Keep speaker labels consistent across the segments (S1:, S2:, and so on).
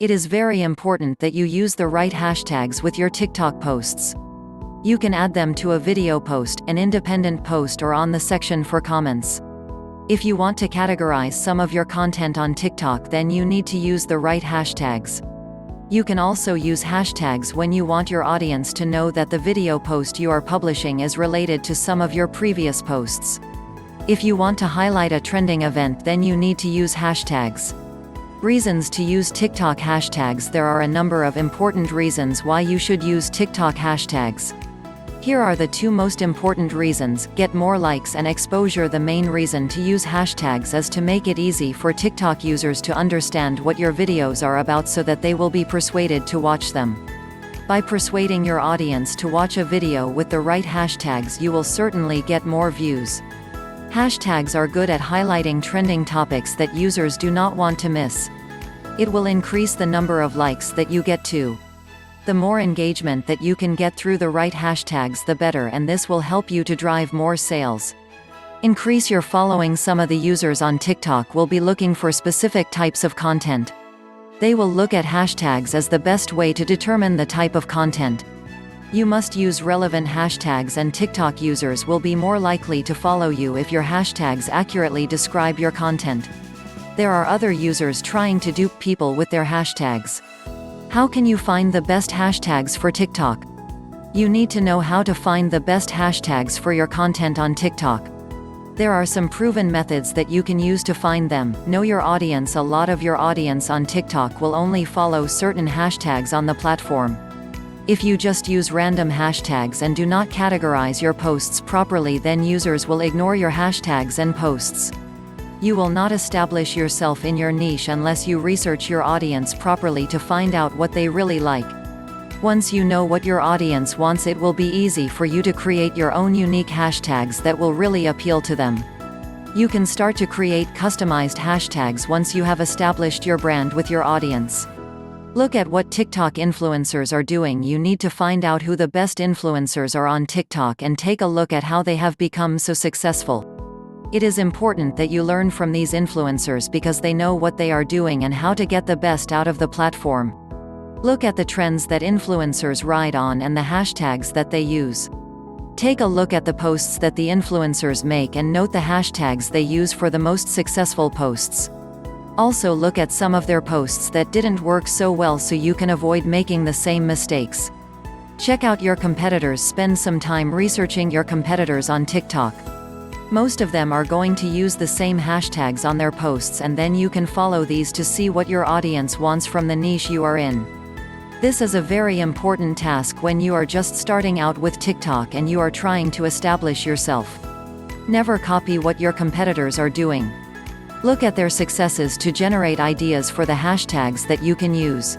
S1: It is very important that you use the right hashtags with your TikTok posts. You can add them to a video post, an independent post, or on the section for comments. If you want to categorize some of your content on TikTok, then you need to use the right hashtags. You can also use hashtags when you want your audience to know that the video post you are publishing is related to some of your previous posts. If you want to highlight a trending event, then you need to use hashtags. Reasons to use TikTok hashtags. There are a number of important reasons why you should use TikTok hashtags. Here are the 2 most important reasons: get more likes and exposure. The main reason to use hashtags is to make it easy for TikTok users to understand what your videos are about so that they will be persuaded to watch them. By persuading your audience to watch a video with the right hashtags, you will certainly get more views. Hashtags are good at highlighting trending topics that users do not want to miss. It will increase the number of likes that you get too. The more engagement that you can get through the right hashtags, the better, and this will help you to drive more sales. Increase your following. Some of the users on TikTok will be looking for specific types of content. They will look at hashtags as the best way to determine the type of content. You must use relevant hashtags, and TikTok users will be more likely to follow you if your hashtags accurately describe your content. There are other users trying to dupe people with their hashtags. How can you find the best hashtags for TikTok? You need to know how to find the best hashtags for your content on TikTok. There are some proven methods that you can use to find them. Know your audience. A lot of your audience on TikTok will only follow certain hashtags on the platform. If you just use random hashtags and do not categorize your posts properly, then users will ignore your hashtags and posts. You will not establish yourself in your niche unless you research your audience properly to find out what they really like. Once you know what your audience wants, it will be easy for you to create your own unique hashtags that will really appeal to them. You can start to create customized hashtags once you have established your brand with your audience. Look at what TikTok influencers are doing. You need to find out who the best influencers are on TikTok and take a look at how they have become so successful. It is important that you learn from these influencers because they know what they are doing and how to get the best out of the platform. Look at the trends that influencers ride on and the hashtags that they use. Take a look at the posts that the influencers make and note the hashtags they use for the most successful posts. Also look at some of their posts that didn't work so well so you can avoid making the same mistakes. Check out your competitors. Spend some time researching your competitors on TikTok. Most of them are going to use the same hashtags on their posts, and then you can follow these to see what your audience wants from the niche you are in. This is a very important task when you are just starting out with TikTok and you are trying to establish yourself. Never copy what your competitors are doing. Look at their successes to generate ideas for the hashtags that you can use.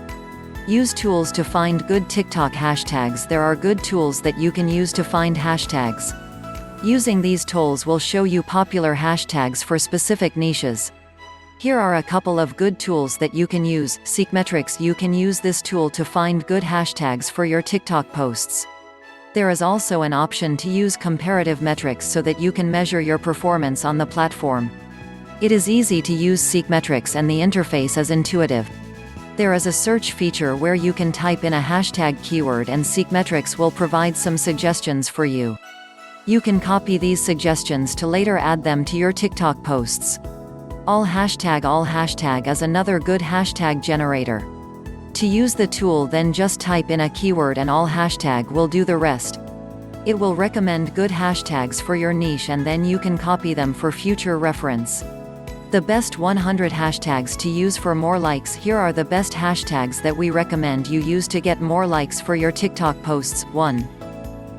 S1: Use tools to find good TikTok hashtags. There are good tools that you can use to find hashtags. Using these tools will show you popular hashtags for specific niches. Here are a couple of good tools that you can use. Seekmetrics. You can use this tool to find good hashtags for your TikTok posts. There is also an option to use comparative metrics so that you can measure your performance on the platform. It is easy to use Seekmetrics and the interface is intuitive. There is a search feature where you can type in a hashtag keyword and Seekmetrics will provide some suggestions for you. You can copy these suggestions to later add them to your TikTok posts. All hashtag is another good hashtag generator. To use the tool, then just type in a keyword and all hashtag will do the rest. It will recommend good hashtags for your niche and then you can copy them for future reference. The best 100 hashtags to use for more likes. Here are the best hashtags that we recommend you use to get more likes for your TikTok posts. 1.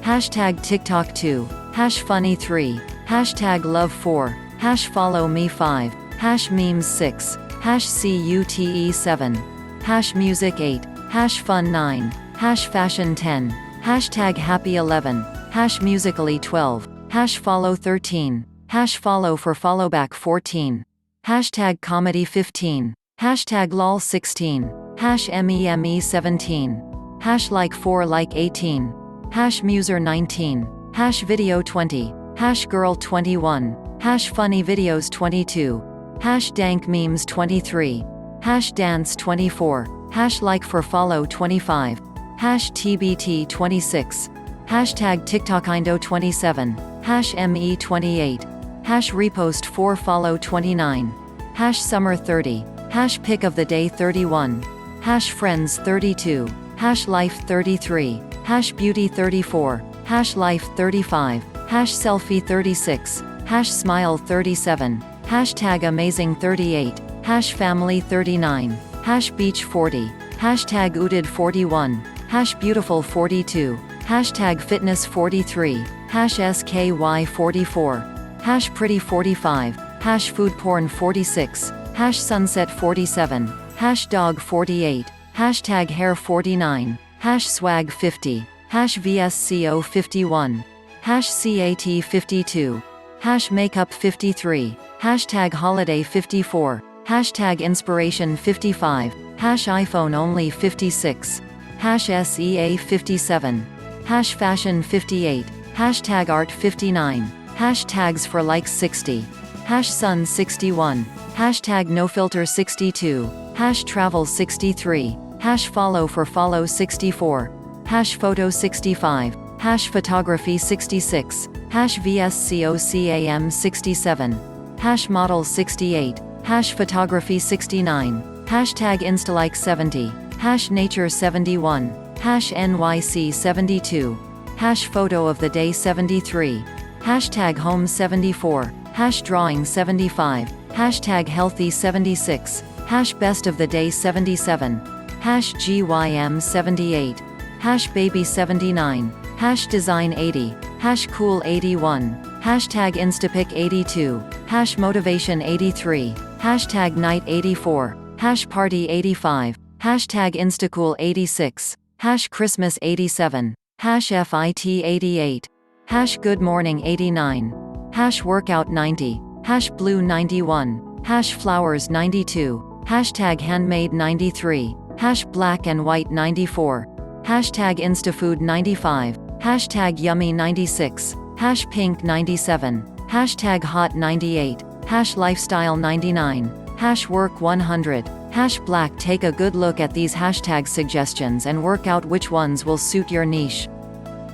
S1: Hashtag TikTok 2. Hash funny 3. Hashtag love 4. Hash follow me 5. Hash memes 6. Hash CUTE 7. Hash music 8. Hash fun 9. Hash fashion 10. Hashtag happy 11. Hash musically 12. Hash follow 13. Hash follow for followback 14. Hashtag comedy 15. Hashtag lol 16. Hash meme 17. Hash like 4 like 18. Hash muser 19. Hash video 20. Hash girl 21. Hash funny videos 22. Hash dank memes 23. Hash dance 24. Hash like for follow 25. Hash TBT 26. Hashtag TikTokindo 27. Hash ME 28. Hash repost 4 follow 29. Hash summer 30. Hash pick of the day 31. Hash friends 32. Hash life 33. Hash beauty 34. Hash life 35. Hash selfie 36. Hash smile 37. Hashtag amazing 38. Hash family 39. Hash beach 40. Hashtag ooded 41. Hash beautiful 42. Hashtag fitness 43. Hash SKY 44. Hash pretty 45. Hash food porn 46. Hash sunset 47. Hash dog 48. Hashtag hair 49. Hash swag 50. Hash VSCO 51. Hash CAT 52. Hash makeup 53. Hashtag holiday 54. Hashtag inspiration 55. Hash iPhone only 56. Hash SEA 57. Hash fashion 58. Hashtag art 59. Hashtags for likes 60. Hash sun 61. Hashtag no filter 62. Hash travel 63. Hash follow for follow 64. Hash photo 65. Hash photography 66. Hash VSCOCAM 67. Hash model 68. Hash photography 69. Hashtag instalike 70. Hash nature 71. Hash NYC 72. Hash photo of the day 73. Hashtag home 74. Hash drawing 75. Hashtag healthy 76. Hash best of the day 77. Hash GYM 78. Hash baby 79. Hash design 80. Hash cool 81. Hashtag instapic 82. Hash motivation 83. Hashtag night 84. Hash party 85. Hashtag instacool 86. Hash Christmas 87. Hash FIT 88. Hash good morning 89. Hash workout 90. Hash blue 91. Hash flowers 92. Hashtag handmade 93. Hash black and white 94. Hashtag instafood 95. Hashtag yummy 96. Hash pink 97. Hashtag hot 98. Hash lifestyle 99. Hash work 100. Hash black. Take a good look at these hashtag suggestions and work out which ones will suit your niche.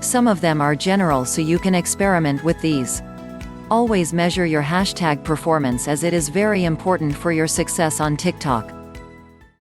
S1: Some of them are general, so you can experiment with these. Always measure your hashtag performance, as it is very important for your success on TikTok.